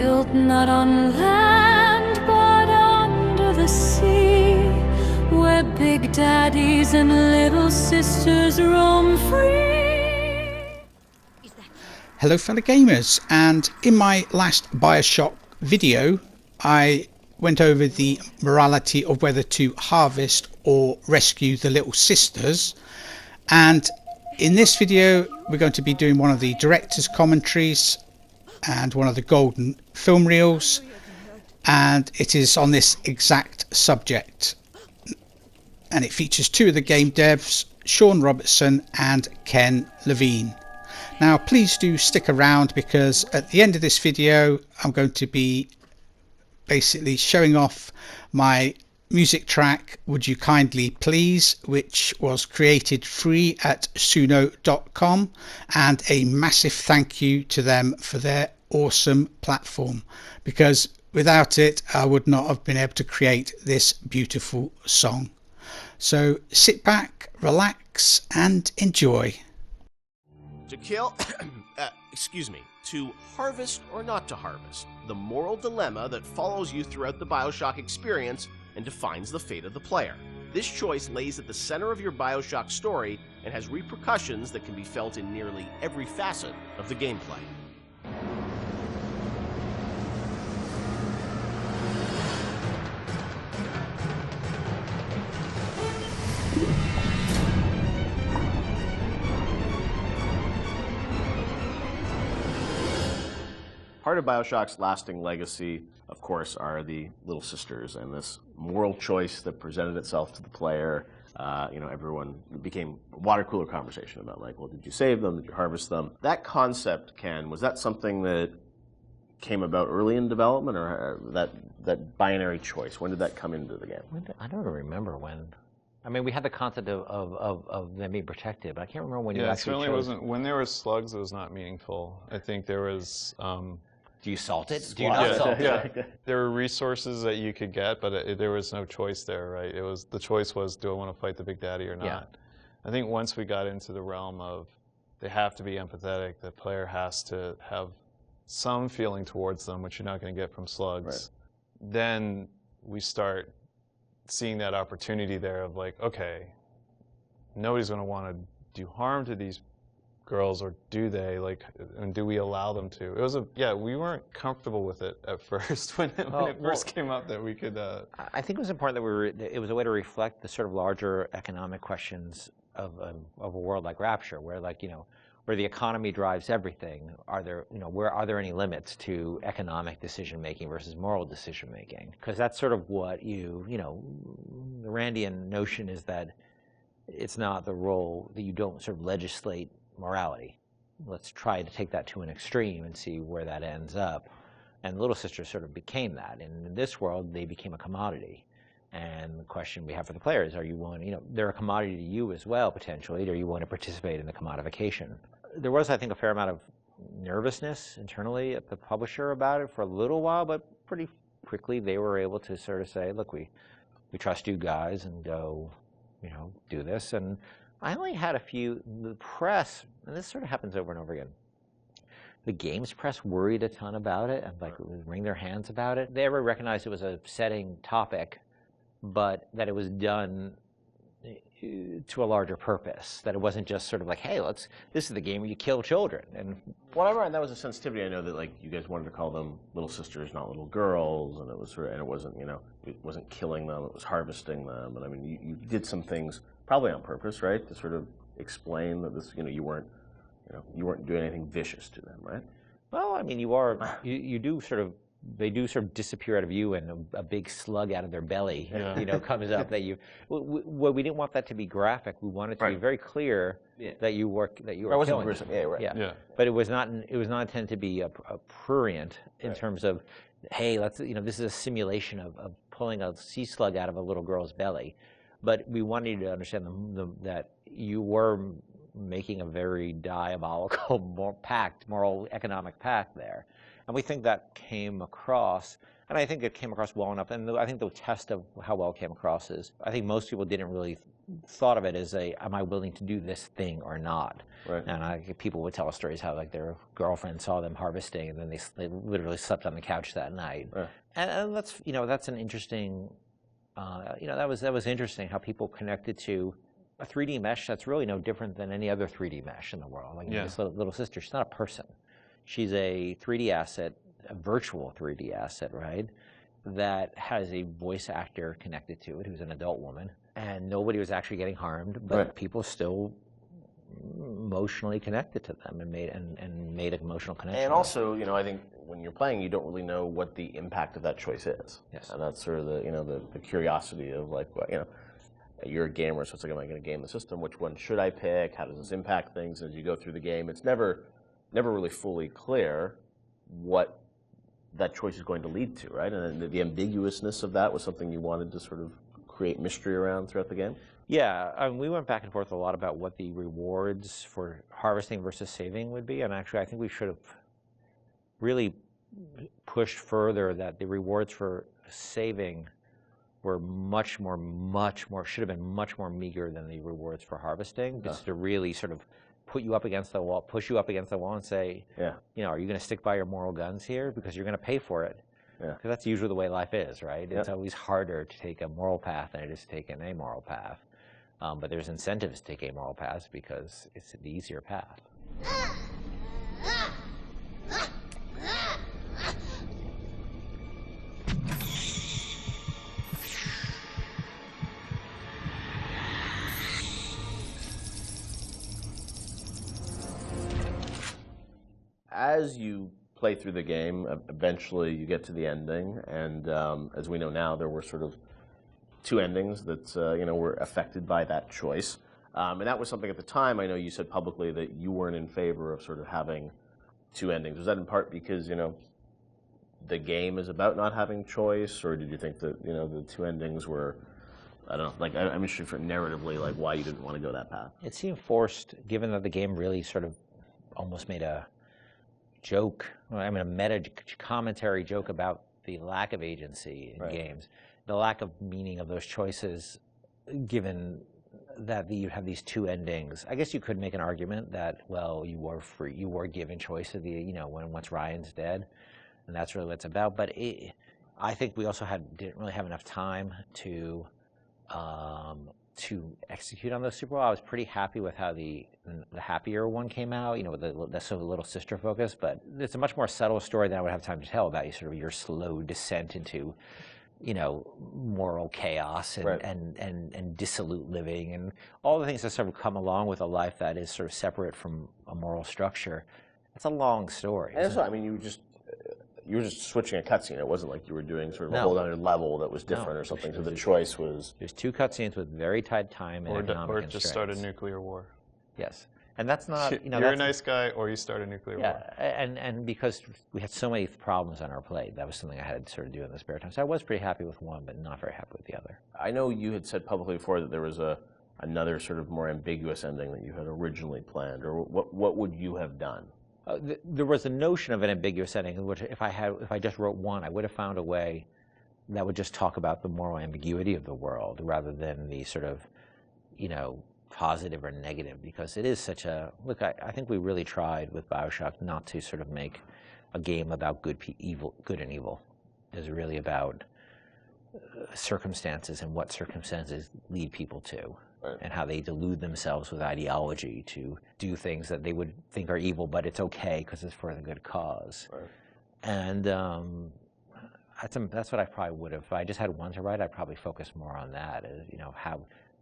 built not on land but under the sea, where big daddies and little sisters roam free. Hello fellow gamers, and in my last BioShock video I went over the morality of whether to harvest or rescue the little sisters, and in this video we're going to be doing one of the director's commentaries and one of the golden film reels, and it is on this exact subject, and it features two of the game devs, Sean Robertson and Ken Levine. Now please do stick around, because at the end of this video I'm going to be basically showing off my music track Would You Kindly Please, which was created free at Suno.com, and a massive thank you to them for their awesome platform, because without it I would not have been able to create this beautiful song. So sit back, relax and enjoy. To kill, to harvest or not to harvest, the moral dilemma that follows you throughout the BioShock experience and defines the fate of the player. This choice lays at the center of your BioShock story and has repercussions that can be felt in nearly every facet of the gameplay. Part of BioShock's lasting legacy, of course, are the little sisters and this moral choice that presented itself to the player. Everyone became a water cooler conversation about, like, well, did you save them? Did you harvest them? That concept, Ken, was that something that came about early in development, or that binary choice? When did that come into the game? I don't remember when. I mean, we had the concept of them being protected, but I can't remember when you actually certainly chose. wasn't. When there were slugs, it was not meaningful. I think there was. Do you salt it? Do you not salt it? Yeah. There were resources that you could get, but there was no choice there, right? The choice was, do I want to fight the big daddy or not? Yeah. I think once we got into the realm of they have to be empathetic, the player has to have some feeling towards them, which you're not going to get from slugs. Right. Then we start seeing that opportunity there of, like, okay, nobody's going to want to do harm to these girls, or do they? Like, and do we allow them to? It was we weren't comfortable with it at first when it first came up that we could. I think it was important that it was a way to reflect the sort of larger economic questions of a world like Rapture, where, like, where the economy drives everything. Are there any limits to economic decision making versus moral decision making? Because that's sort of what the Randian notion is, that it's not the role that you don't sort of legislate morality. Let's try to take that to an extreme and see where that ends up. And Little Sisters sort of became that. And in this world, they became a commodity. And the question we have for the players, are you willing, they're a commodity to you as well, potentially. Are you willing to participate in the commodification? There was, I think, a fair amount of nervousness internally at the publisher about it for a little while, but pretty quickly they were able to sort of say, look, we trust you guys, and go, do this. And I only had a few. The press, and this sort of happens over and over again, the games press worried a ton about it and, like, would wring their hands about it. They ever recognized it was a setting topic, but that it was done to a larger purpose, that it wasn't just sort of like, hey, this is the game where you kill children. And whatever, and that was a sensitivity. I know that, like, you guys wanted to call them little sisters, not little girls, and it wasn't, it wasn't killing them, it was harvesting them. And I mean, you did some things probably on purpose, right, to sort of explain that this, you weren't doing anything vicious to them, right? Well, I mean, you do sort of, they do sort of disappear out of view, and a big slug out of their belly, comes up that you. Well, we didn't want that to be graphic. We wanted to be very clear that you were killing them. Yeah. But it was not intended to be a prurient in terms of, hey, this is a simulation of pulling a sea slug out of a little girl's belly. But we wanted you to understand that you were making a very diabolical moral economic pact there. And we think that came across. And I think it came across well enough. And I think the test of how well it came across is, I think most people didn't really thought of it as am I willing to do this thing or not? Right. And people would tell us stories how like their girlfriend saw them harvesting and then they literally slept on the couch that night. Right. And that's, that's an interesting, that was interesting how people connected to a 3D mesh that's really no different than any other 3D mesh in the world. Like this little sister, she's not a person. She's a 3D asset, a virtual 3D asset, right? That has a voice actor connected to it who's an adult woman. And nobody was actually getting harmed, but people still emotionally connected to them and made an emotional connection. And also, I think when you're playing, you don't really know what the impact of that choice is. Yes. And that's sort of the curiosity of like, you're a gamer, so it's like, am I going to game the system? Which one should I pick? How does this impact things as you go through the game? It's never really fully clear what that choice is going to lead to, right? And the ambiguousness of that was something you wanted to sort of create mystery around throughout the game? Yeah, we went back and forth a lot about what the rewards for harvesting versus saving would be, and actually I think we should have really pushed further that the rewards for saving were much more, should have been much more meager than the rewards for harvesting, just to really sort of put you up against the wall, push you up against the wall and say, are you going to stick by your moral guns here? Because you're going to pay for it. Because that's usually the way life is, right? It's always harder to take a moral path than it is to take an amoral path. But there's incentives to take amoral paths because it's the easier path. As you play through the game, eventually you get to the ending, and as we know now, there were sort of two endings that were affected by that choice. And that was something at the time, I know you said publicly that you weren't in favor of sort of having two endings. Was that in part because, the game is about not having choice, or did you think that, the two endings were, I don't know, like, I'm interested for narratively, like, why you didn't want to go that path? It seemed forced, given that the game really sort of almost made a joke, a meta commentary joke about the lack of agency in games, the lack of meaning of those choices, given that you have these two endings. I guess you could make an argument that, well, you were free, you were given choice of the, once Ryan's dead, and that's really what it's about. But I think we also didn't really have enough time to execute on those super well. I was pretty happy with how the happier one came out, with the sort of little sister focus, but it's a much more subtle story than I would have time to tell about your slow descent into, moral chaos and dissolute living and all the things that sort of come along with a life that is sort of separate from a moral structure. It's a long story. And so, you were just switching a cutscene. It wasn't like you were doing sort of a whole other level that was different or something. So the choice was... There's two cutscenes with very tight time and economic Or constraints. just start a nuclear war. Yes. And that's not... You're a nice guy, or you start a nuclear war. And because we had so many problems on our plate, that was something I had to sort of do in the spare time. So I was pretty happy with one, but not very happy with the other. I know you had said publicly before that there was another sort of more ambiguous ending that you had originally planned, or what would you have done? There was a notion of an ambiguous ending, which if I just wrote one, I would have found a way that would just talk about the moral ambiguity of the world rather than the sort of, positive or negative, because it is such a, look, I think we really tried with BioShock not to sort of make a game about good and evil. It's really about circumstances and what circumstances lead people to. Right. And how they delude themselves with ideology to do things that they would think are evil, but it's okay because it's for the good cause. Right. And that's what I probably would have. If I just had one to write, I'd probably focus more on that.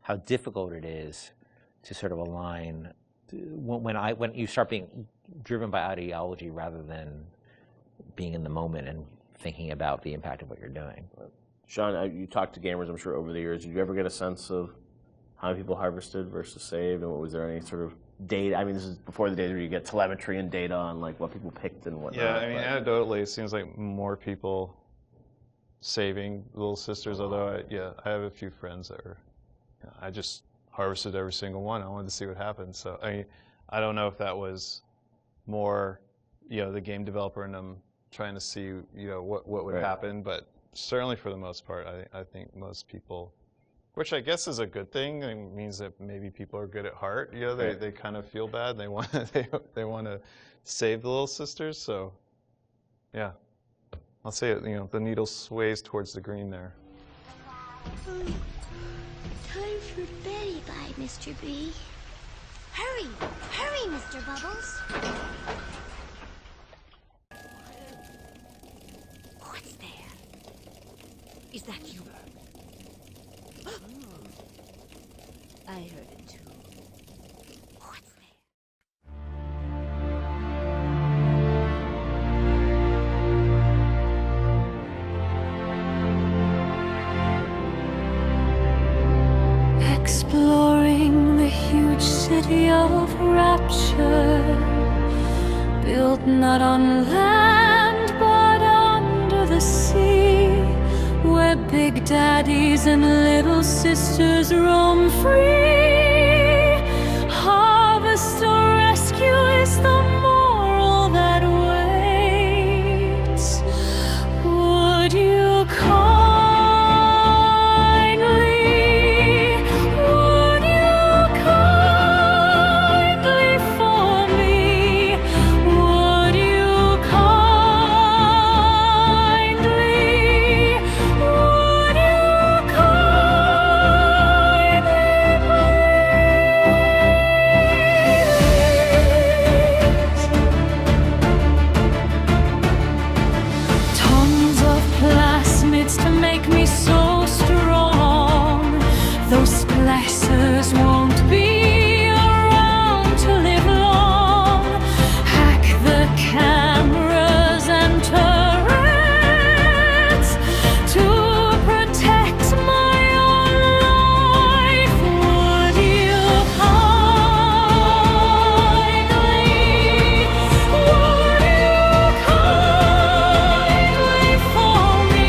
How difficult it is to sort of align when you start being driven by ideology rather than being in the moment and thinking about the impact of what you're doing. Right. Sean, you talked to gamers, I'm sure, over the years. Did you ever get a sense of how many people harvested versus saved, and was there any sort of data? This is before the days where you get telemetry and data on like what people picked and whatnot. Yeah, anecdotally, it seems like more people saving little sisters. Although I have a few friends that were, I just harvested every single one. I wanted to see what happened. So I don't know if that was more, the game developer in them trying to see, what would happen. But certainly for the most part, I think most people, which I guess is a good thing. It means that maybe people are good at heart. They kind of feel bad. They want they want to save the little sisters. So yeah, I'll say it. The needle sways towards the green there. Time for beddy-bye, Mr. B. Hurry! Hurry, Mr. Bubbles! What's there? Is that you? I heard it too. What's there? Exploring the huge city of rapture, built not on land but under the sea, where big daddies and little sisters roam free. Harvest or rescue is the moral that waits. Would you to make me so strong? Those splicers won't be around to live long. Hack the cameras and turrets to protect my own life. Would you kindly for me?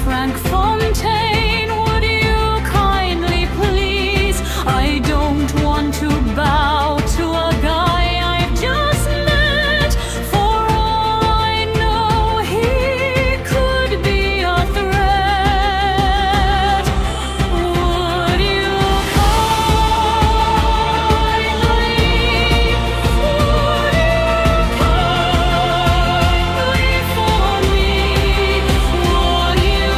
Frank Fontaine, would you kindly please? I don't want to bow to a guy I've just met. For all I know, he could be a threat. Would you kindly for me? Would you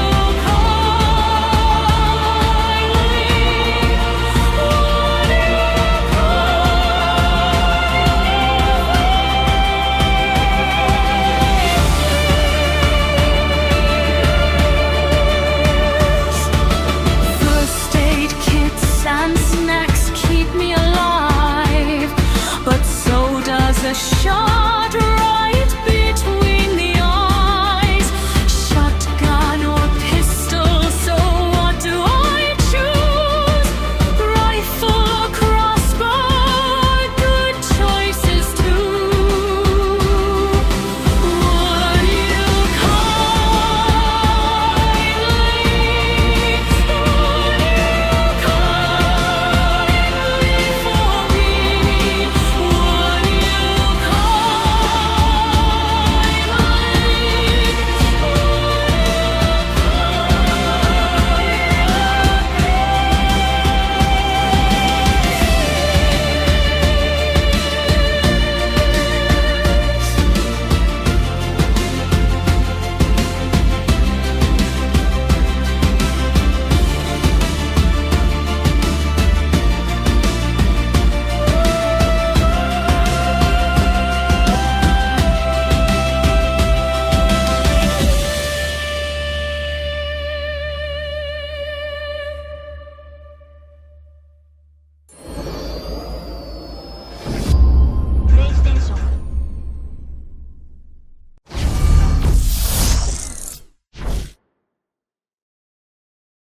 First aid kits and snacks keep me alive, but so does a shot